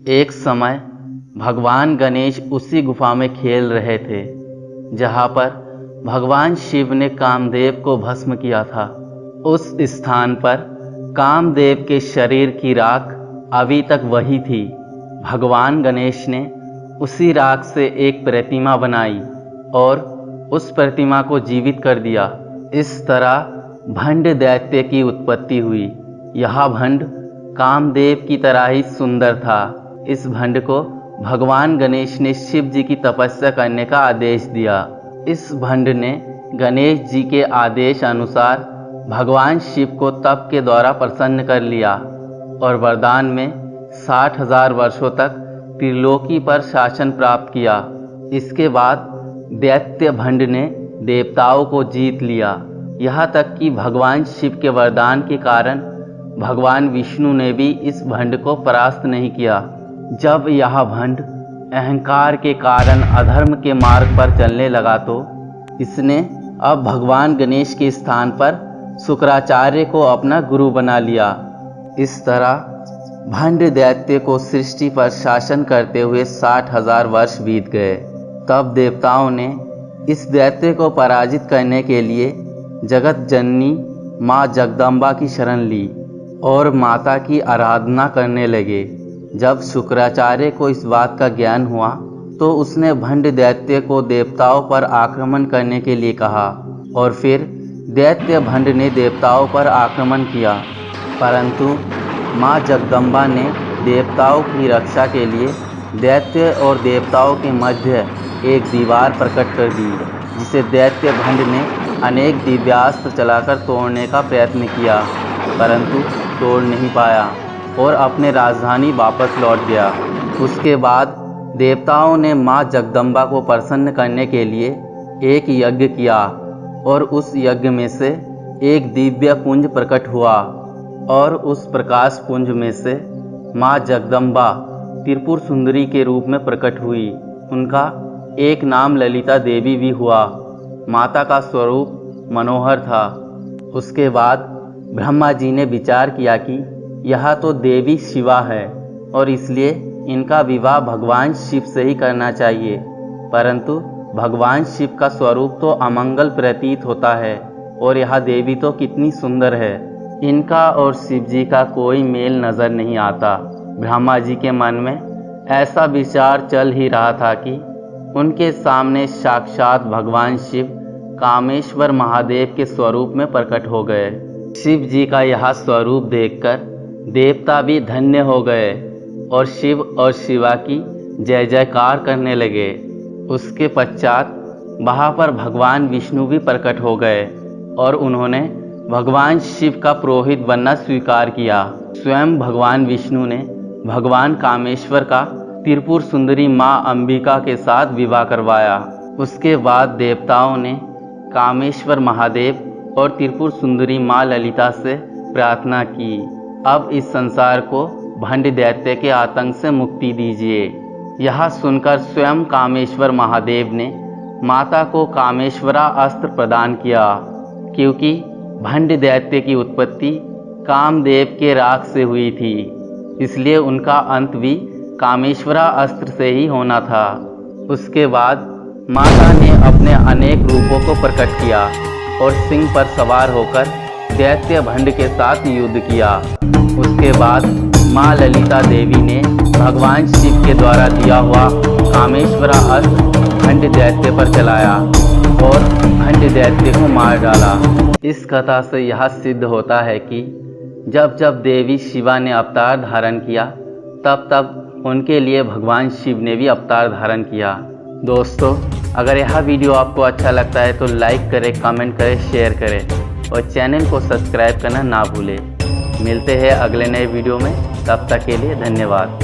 एक समय भगवान गणेश उसी गुफा में खेल रहे थे जहाँ पर भगवान शिव ने कामदेव को भस्म किया था। उस स्थान पर कामदेव के शरीर की राख अभी तक वही थी। भगवान गणेश ने उसी राख से एक प्रतिमा बनाई और उस प्रतिमा को जीवित कर दिया। इस तरह भंड दैत्य की उत्पत्ति हुई। यह भंड कामदेव की तरह ही सुंदर था। इस भंड को भगवान गणेश ने शिव जी की तपस्या करने का आदेश दिया। इस भंड ने गणेश जी के आदेश अनुसार भगवान शिव को तप के द्वारा प्रसन्न कर लिया और वरदान में 60,000 वर्षों तक त्रिलोकी पर शासन प्राप्त किया। इसके बाद दैत्य भंड ने देवताओं को जीत लिया। यहाँ तक कि भगवान शिव के वरदान के कारण भगवान विष्णु ने भी इस भंड को परास्त नहीं किया। जब यह भंड अहंकार के कारण अधर्म के मार्ग पर चलने लगा तो इसने अब भगवान गणेश के स्थान पर शुक्राचार्य को अपना गुरु बना लिया। इस तरह भंड दैत्य को सृष्टि पर शासन करते हुए 60,000 वर्ष बीत गए। तब देवताओं ने इस दैत्य को पराजित करने के लिए जगत जननी माँ जगदम्बा की शरण ली और माता की आराधना करने लगे। जब शुक्राचार्य को इस बात का ज्ञान हुआ तो उसने भंड दैत्य को देवताओं पर आक्रमण करने के लिए कहा और फिर दैत्य भंड ने देवताओं पर आक्रमण किया, परंतु माँ जगदम्बा ने देवताओं की रक्षा के लिए दैत्य और देवताओं के मध्य एक दीवार प्रकट कर दी, जिसे दैत्य भंड ने अनेक दिव्यास्त्र चलाकर तोड़ने का प्रयत्न किया, परंतु तोड़ नहीं पाया और अपने राजधानी वापस लौट गया। उसके बाद देवताओं ने माँ जगदम्बा को प्रसन्न करने के लिए एक यज्ञ किया और उस यज्ञ में से एक दिव्य पुंज प्रकट हुआ और उस प्रकाश पुंज में से माँ जगदम्बा त्रिपुर सुंदरी के रूप में प्रकट हुई। उनका एक नाम ललिता देवी भी हुआ। माता का स्वरूप मनोहर था। उसके बाद ब्रह्मा जी ने विचार किया कि यह तो देवी शिवा है और इसलिए इनका विवाह भगवान शिव से ही करना चाहिए, परंतु भगवान शिव का स्वरूप तो अमंगल प्रतीत होता है और यह देवी तो कितनी सुंदर है। इनका और शिव जी का कोई मेल नज़र नहीं आता। ब्रह्मा जी के मन में ऐसा विचार चल ही रहा था कि उनके सामने साक्षात भगवान शिव कामेश्वर महादेव के स्वरूप में प्रकट हो गए। शिव जी का यह स्वरूप देखकर देवता भी धन्य हो गए और शिव और शिवा की जय जयकार करने लगे। उसके पश्चात वहाँ पर भगवान विष्णु भी प्रकट हो गए और उन्होंने भगवान शिव का पुरोहित बनना स्वीकार किया। स्वयं भगवान विष्णु ने भगवान कामेश्वर का त्रिपुर सुंदरी माँ अंबिका के साथ विवाह करवाया। उसके बाद देवताओं ने कामेश्वर महादेव और त्रिपुर सुंदरी माँ ललिता से प्रार्थना की, अब इस संसार को भंड दैत्य के आतंक से मुक्ति दीजिए। यह सुनकर स्वयं कामेश्वर महादेव ने माता को कामेश्वरा अस्त्र प्रदान किया, क्योंकि भंड दैत्य की उत्पत्ति कामदेव के राख से हुई थी, इसलिए उनका अंत भी कामेश्वरा अस्त्र से ही होना था। उसके बाद माता ने अपने अनेक रूपों को प्रकट किया और सिंह पर सवार होकर दैत्य भंड के साथ युद्ध किया। उसके बाद माँ ललिता देवी ने भगवान शिव के द्वारा दिया हुआ कामेश्वरा अस्त्र भंड दैत्य पर चलाया और भंड दैत्य को मार डाला। इस कथा से यह सिद्ध होता है कि जब जब देवी शिवा ने अवतार धारण किया, तब तब उनके लिए भगवान शिव ने भी अवतार धारण किया। दोस्तों, अगर यह वीडियो आपको अच्छा लगता है तो लाइक करें, कमेंट करें, शेयर करें और चैनल को सब्सक्राइब करना ना भूलें। मिलते हैं अगले नए वीडियो में, तब तक के लिए धन्यवाद।